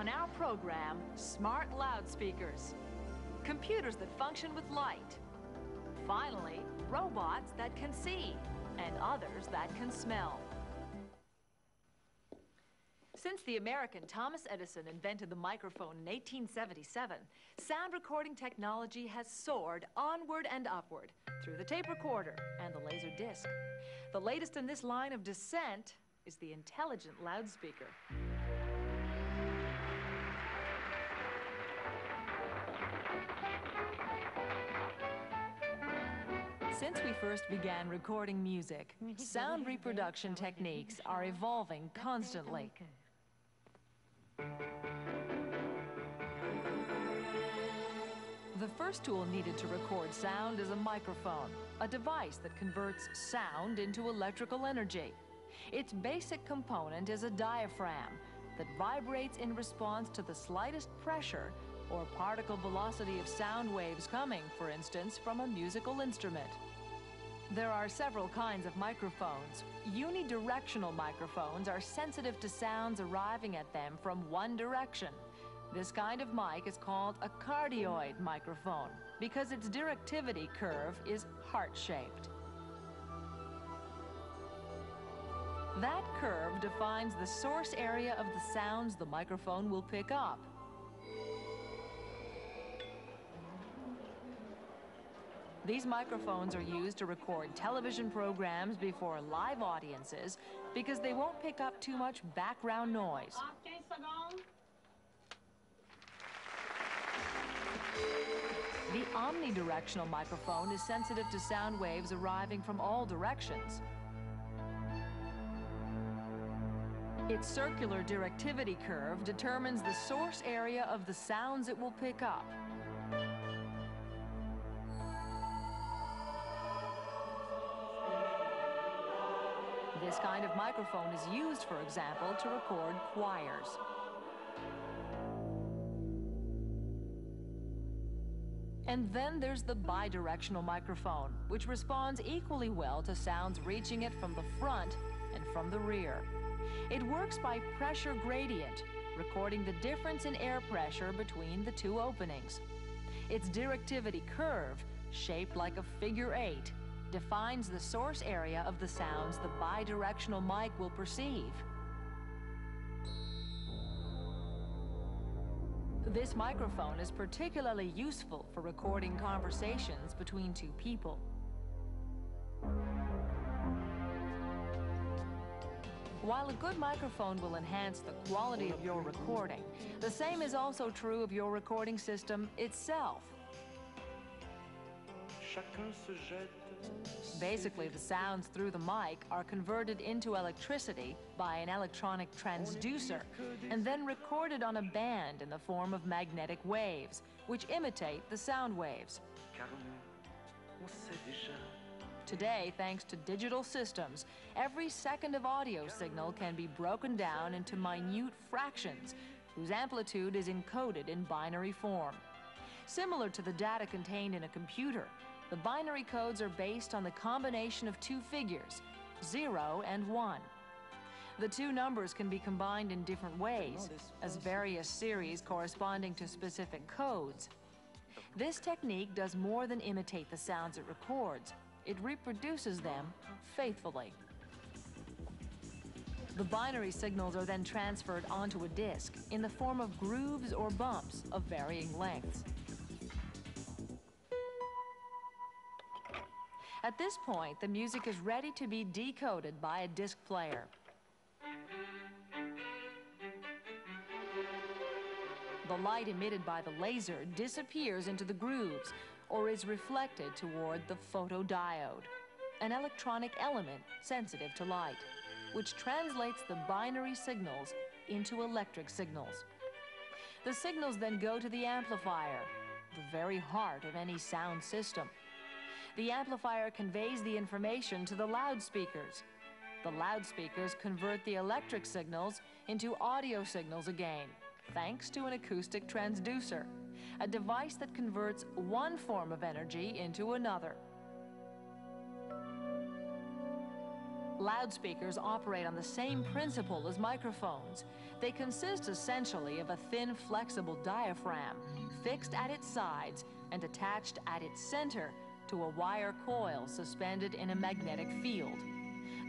On our program, smart loudspeakers, computers that function with light, finally, robots that can see, and others that can smell. Since the American Thomas Edison invented the microphone in 1877, sound recording technology has soared onward and upward through the tape recorder and the laser disc. The latest in this line of descent is the intelligent loudspeaker. Since we first began recording music, sound reproduction techniques are evolving constantly. The first tool needed to record sound is a microphone, a device that converts sound into electrical energy. Its basic component is a diaphragm that vibrates in response to the slightest pressure or particle velocity of sound waves coming, for instance, from a musical instrument. There are several kinds of microphones. Unidirectional microphones are sensitive to sounds arriving at them from one direction. This kind of mic is called a cardioid microphone because its directivity curve is heart-shaped. That curve defines the source area of the sounds the microphone will pick up. These microphones are used to record television programs before live audiences because they won't pick up too much background noise. The omnidirectional microphone is sensitive to sound waves arriving from all directions. Its circular directivity curve determines the source area of the sounds it will pick up. This kind of microphone is used, for example, to record choirs. And then there's the bidirectional microphone, which responds equally well to sounds reaching it from the front and from the rear. It works by pressure gradient, recording the difference in air pressure between the two openings. Its directivity curve, shaped like a figure 8, defines the source area of the sounds the bidirectional mic will perceive. This microphone is particularly useful for recording conversations between two people. While a good microphone will enhance the quality of your recording, the same is also true of your recording system itself. Basically, the sounds through the mic are converted into electricity by an electronic transducer and then recorded on a band in the form of magnetic waves, which imitate the sound waves. Today, thanks to digital systems, every second of audio signal can be broken down into minute fractions whose amplitude is encoded in binary form. Similar to the data contained in a computer, the binary codes are based on the combination of two figures, 0 and 1. The two numbers can be combined in different ways, as various series corresponding to specific codes. This technique does more than imitate the sounds it records. It reproduces them faithfully. The binary signals are then transferred onto a disc in the form of grooves or bumps of varying lengths. At this point, the music is ready to be decoded by a disc player. The light emitted by the laser disappears into the grooves or is reflected toward the photodiode, an electronic element sensitive to light, which translates the binary signals into electric signals. The signals then go to the amplifier, the very heart of any sound system. The amplifier conveys the information to the loudspeakers. The loudspeakers convert the electric signals into audio signals again, thanks to an acoustic transducer, a device that converts one form of energy into another. Loudspeakers operate on the same principle as microphones. They consist essentially of a thin, flexible diaphragm fixed at its sides and attached at its center to a wire coil suspended in a magnetic field.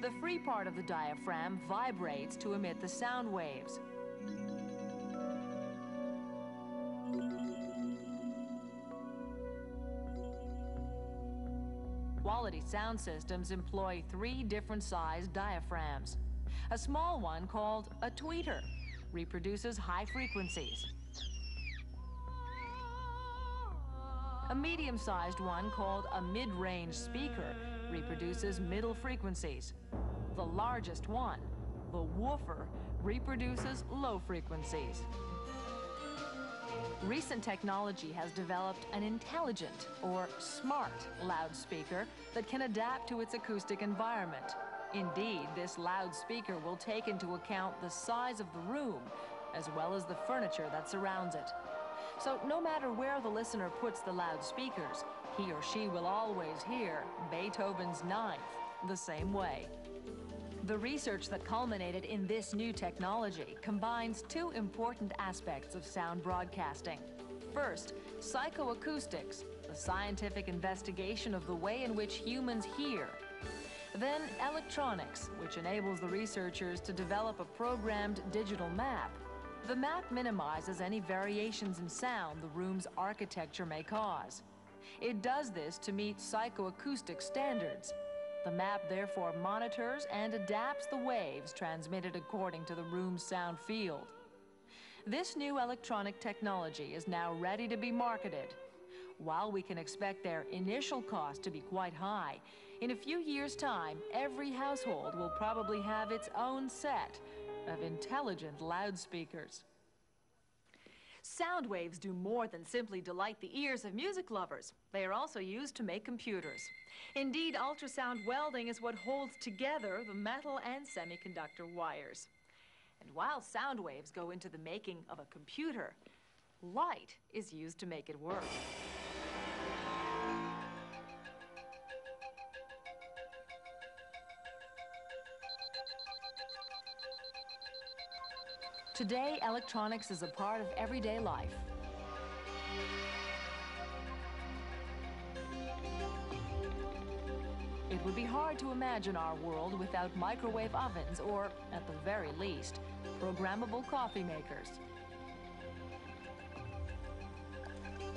The free part of the diaphragm vibrates to emit the sound waves. Quality sound systems employ 3 different sized diaphragms. A small one called a tweeter reproduces high frequencies. A medium-sized one called a mid-range speaker reproduces middle frequencies. The largest one, the woofer, reproduces low frequencies. Recent technology has developed an intelligent or smart loudspeaker that can adapt to its acoustic environment. Indeed, this loudspeaker will take into account the size of the room as well as the furniture that surrounds it. So no matter where the listener puts the loudspeakers, he or she will always hear Beethoven's Ninth the same way. The research that culminated in this new technology combines 2 important aspects of sound broadcasting. First, psychoacoustics, the scientific investigation of the way in which humans hear. Then electronics, which enables the researchers to develop a programmed digital map. The map minimizes any variations in sound the room's architecture may cause. It does this to meet psychoacoustic standards. The map therefore monitors and adapts the waves transmitted according to the room's sound field. This new electronic technology is now ready to be marketed. While we can expect their initial cost to be quite high, in a few years' time, every household will probably have its own set of intelligent loudspeakers. Sound waves do more than simply delight the ears of music lovers. They are also used to make computers. Indeed, ultrasound welding is what holds together the metal and semiconductor wires. And while sound waves go into the making of a computer, light is used to make it work. Today, electronics is a part of everyday life. It would be hard to imagine our world without microwave ovens or, at the very least, programmable coffee makers.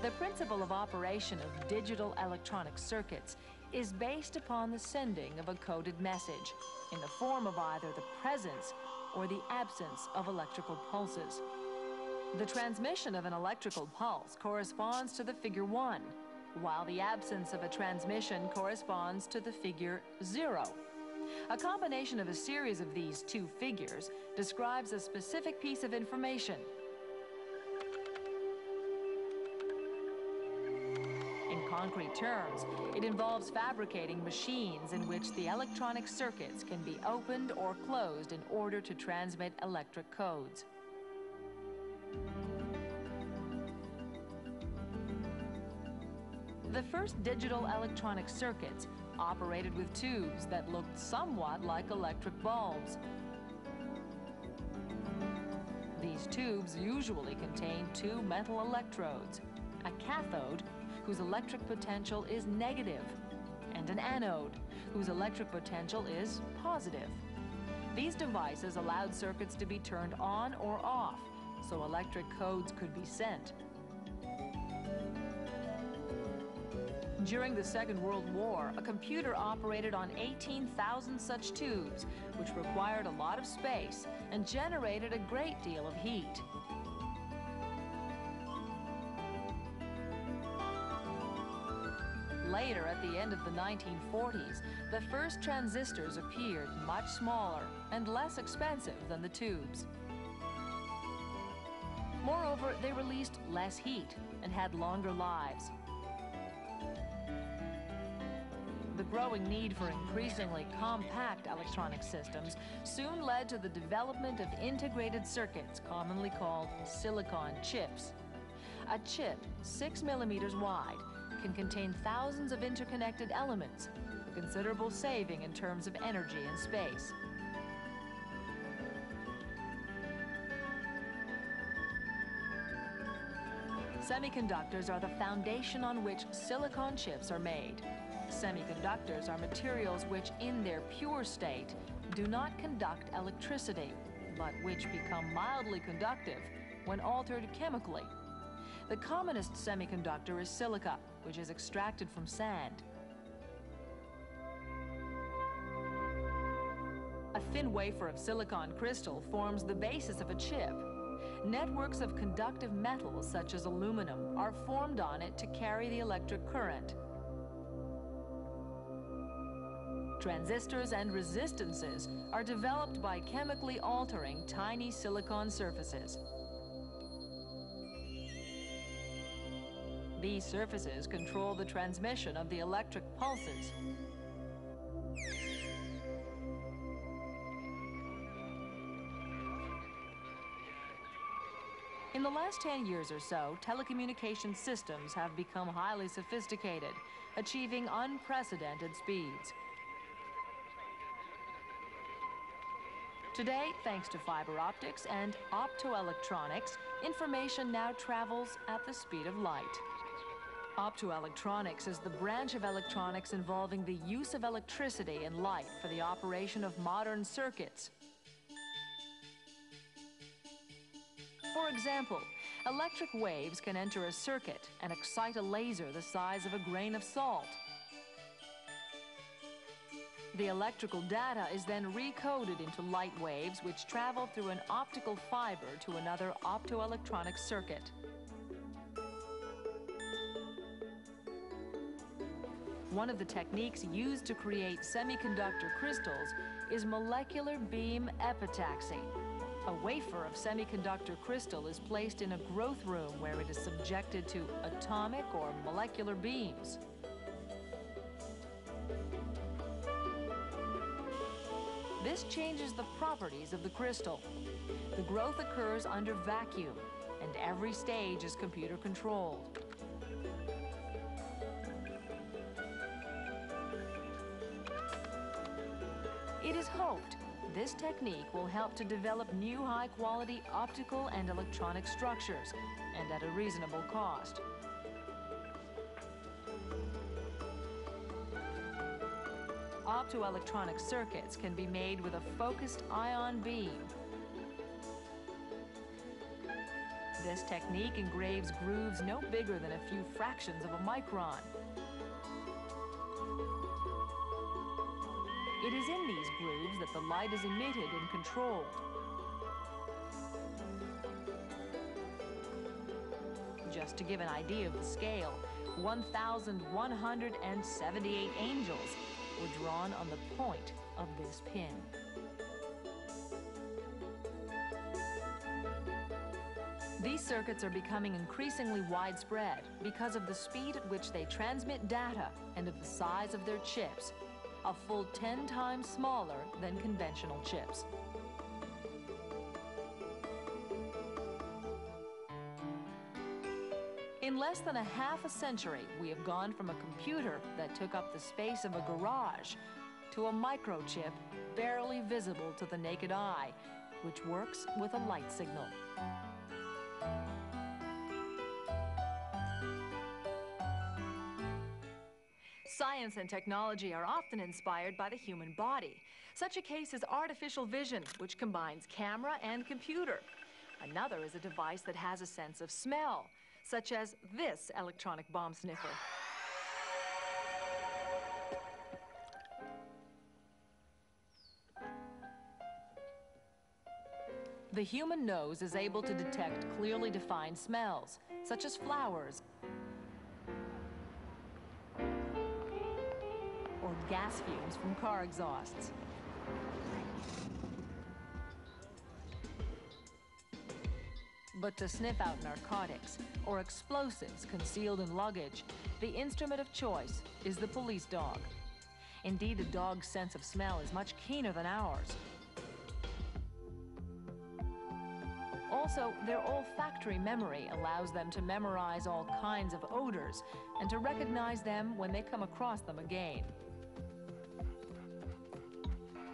The principle of operation of digital electronic circuits is based upon the sending of a coded message in the form of either the presence or the absence of electrical pulses. The transmission of an electrical pulse corresponds to the figure 1, while the absence of a transmission corresponds to the figure 0. A combination of a series of these 2 figures describes a specific piece of information. In concrete terms, it involves fabricating machines in which the electronic circuits can be opened or closed in order to transmit electric codes. The first digital electronic circuits operated with tubes that looked somewhat like electric bulbs. These tubes usually contain 2 metal electrodes, a cathode, whose electric potential is negative, and an anode, whose electric potential is positive. These devices allowed circuits to be turned on or off, so electric codes could be sent. During the Second World War, a computer operated on 18,000 such tubes, which required a lot of space and generated a great deal of heat. Later, at the end of the 1940s, the first transistors appeared much smaller and less expensive than the tubes. Moreover, they released less heat and had longer lives. The growing need for increasingly compact electronic systems soon led to the development of integrated circuits, commonly called silicon chips. A chip 6 millimeters wide can contain thousands of interconnected elements, considerable saving in terms of energy and space. Semiconductors are the foundation on which silicon chips are made. Semiconductors are materials which, in their pure state, do not conduct electricity, but which become mildly conductive when altered chemically. The commonest semiconductor is silica, which is extracted from sand. A thin wafer of silicon crystal forms the basis of a chip. Networks of conductive metals, such as aluminum, are formed on it to carry the electric current. Transistors and resistances are developed by chemically altering tiny silicon surfaces. These surfaces control the transmission of the electric pulses. In the last 10 years or so, telecommunication systems have become highly sophisticated, achieving unprecedented speeds. Today, thanks to fiber optics and optoelectronics, information now travels at the speed of light. Optoelectronics is the branch of electronics involving the use of electricity and light for the operation of modern circuits. For example, electric waves can enter a circuit and excite a laser the size of a grain of salt. The electrical data is then recoded into light waves which travel through an optical fiber to another optoelectronic circuit. One of the techniques used to create semiconductor crystals is molecular beam epitaxy. A wafer of semiconductor crystal is placed in a growth room where it is subjected to atomic or molecular beams. This changes the properties of the crystal. The growth occurs under vacuum, and every stage is computer controlled. It is hoped this technique will help to develop new high-quality optical and electronic structures, and at a reasonable cost. Optoelectronic circuits can be made with a focused ion beam. This technique engraves grooves no bigger than a few fractions of a micron. It is in these grooves that the light is emitted and controlled. Just to give an idea of the scale, 1,178 angels were drawn on the point of this pin. These circuits are becoming increasingly widespread because of the speed at which they transmit data and of the size of their chips, a full 10 times smaller than conventional chips. In less than a half a century, we have gone from a computer that took up the space of a garage to a microchip barely visible to the naked eye, which works with a light signal. Science and technology are often inspired by the human body. Such a case is artificial vision, which combines camera and computer. Another is a device that has a sense of smell, such as this electronic bomb sniffer. The human nose is able to detect clearly defined smells, such as flowers or gas fumes from car exhausts. But to sniff out narcotics or explosives concealed in luggage, the instrument of choice is the police dog. Indeed, a dog's sense of smell is much keener than ours. Also, their olfactory memory allows them to memorize all kinds of odors and to recognize them when they come across them again.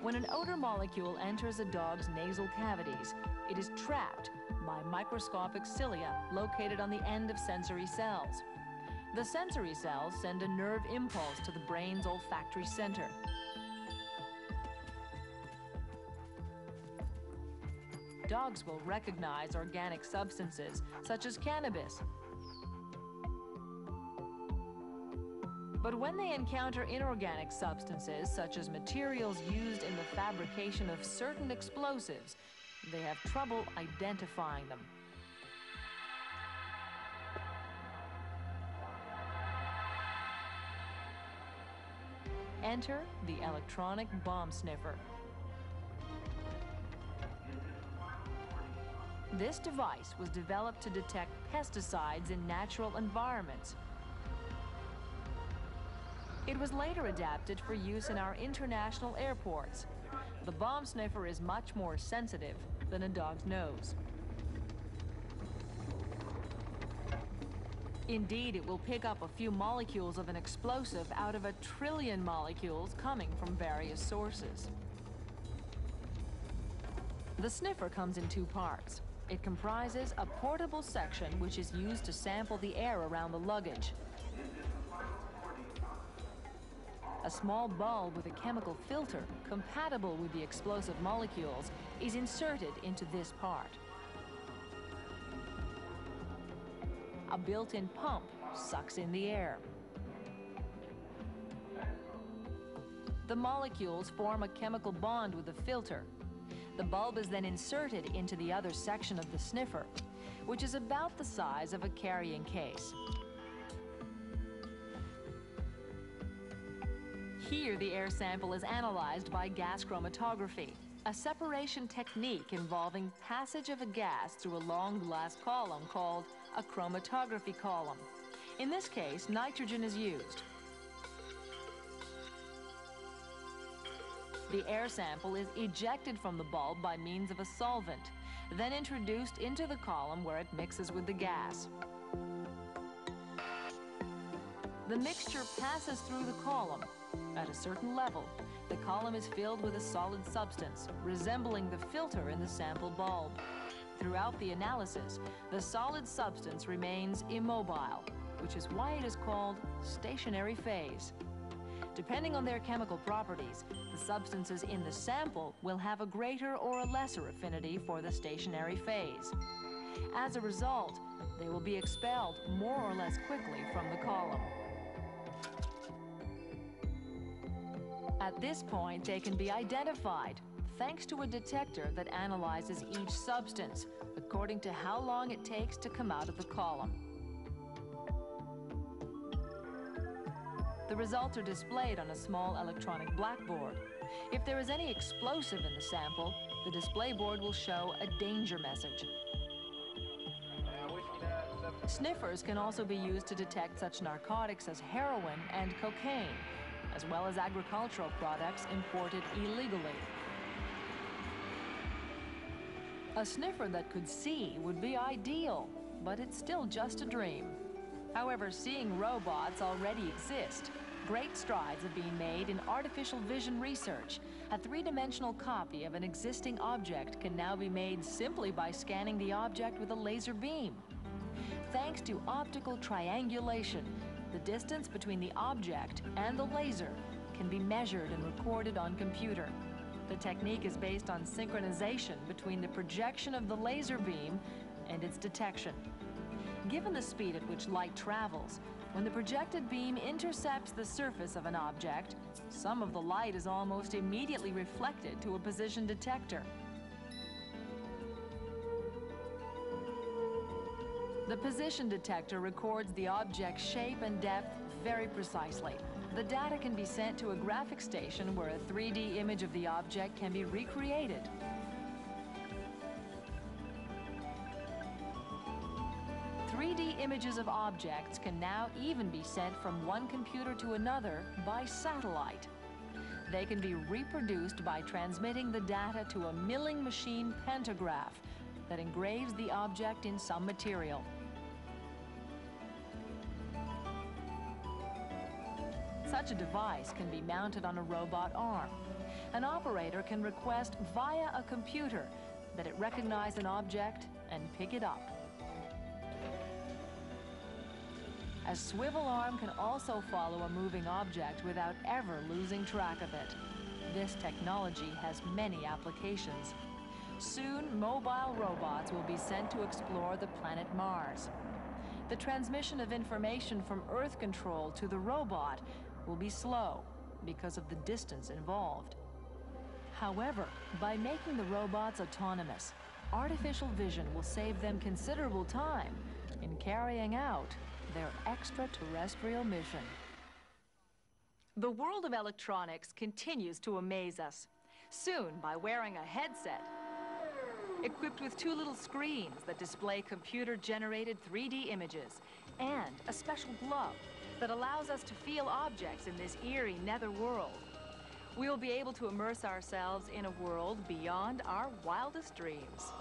When an odor molecule enters a dog's nasal cavities, it is trapped by microscopic cilia located on the end of sensory cells. The sensory cells send a nerve impulse to the brain's olfactory center. Dogs will recognize organic substances, such as cannabis. But when they encounter inorganic substances, such as materials used in the fabrication of certain explosives, they have trouble identifying them. Enter the electronic bomb sniffer. This device was developed to detect pesticides in natural environments. It was later adapted for use in our international airports. The bomb sniffer is much more sensitive than a dog's nose. Indeed, it will pick up a few molecules of an explosive out of 1 trillion molecules coming from various sources. The sniffer comes in 2 parts. It comprises a portable section which is used to sample the air around the luggage. A small bulb with a chemical filter compatible with the explosive molecules is inserted into this part. A built-in pump sucks in the air. The molecules form a chemical bond with the filter. The bulb is then inserted into the other section of the sniffer, which is about the size of a carrying case. Here, the air sample is analyzed by gas chromatography, a separation technique involving passage of a gas through a long glass column called a chromatography column. In this case, nitrogen is used. The air sample is ejected from the bulb by means of a solvent, then introduced into the column where it mixes with the gas. The mixture passes through the column. At a certain level, the column is filled with a solid substance, resembling the filter in the sample bulb. Throughout the analysis, the solid substance remains immobile, which is why it is called stationary phase. Depending on their chemical properties, the substances in the sample will have a greater or a lesser affinity for the stationary phase. As a result, they will be expelled more or less quickly from the column. At this point, they can be identified thanks to a detector that analyzes each substance according to how long it takes to come out of the column. The results are displayed on a small electronic blackboard. If there is any explosive in the sample, the display board will show a danger message. Sniffers can also be used to detect such narcotics as heroin and cocaine, as well as agricultural products imported illegally. A sniffer that could see would be ideal, but it's still just a dream. However, seeing robots already exist. Great strides have been made in artificial vision research. A 3-dimensional copy of an existing object can now be made simply by scanning the object with a laser beam. Thanks to optical triangulation, the distance between the object and the laser can be measured and recorded on computer. The technique is based on synchronization between the projection of the laser beam and its detection. Given the speed at which light travels, when the projected beam intercepts the surface of an object, some of the light is almost immediately reflected to a position detector. The position detector records the object's shape and depth very precisely. The data can be sent to a graphic station where a 3D image of the object can be recreated. Images of objects can now even be sent from one computer to another by satellite. They can be reproduced by transmitting the data to a milling machine pantograph that engraves the object in some material. Such a device can be mounted on a robot arm. an operator can request via a computer that it recognize an object and pick it up. A swivel arm can also follow a moving object without ever losing track of it. This technology has many applications. Soon, mobile robots will be sent to explore the planet Mars. The transmission of information from Earth control to the robot will be slow because of the distance involved. However, by making the robots autonomous, artificial vision will save them considerable time in carrying out their extraterrestrial mission. The world of electronics continues to amaze us. Soon, by wearing a headset, equipped with two little screens that display computer-generated 3D images, and a special glove that allows us to feel objects in this eerie nether world, we will be able to immerse ourselves in a world beyond our wildest dreams.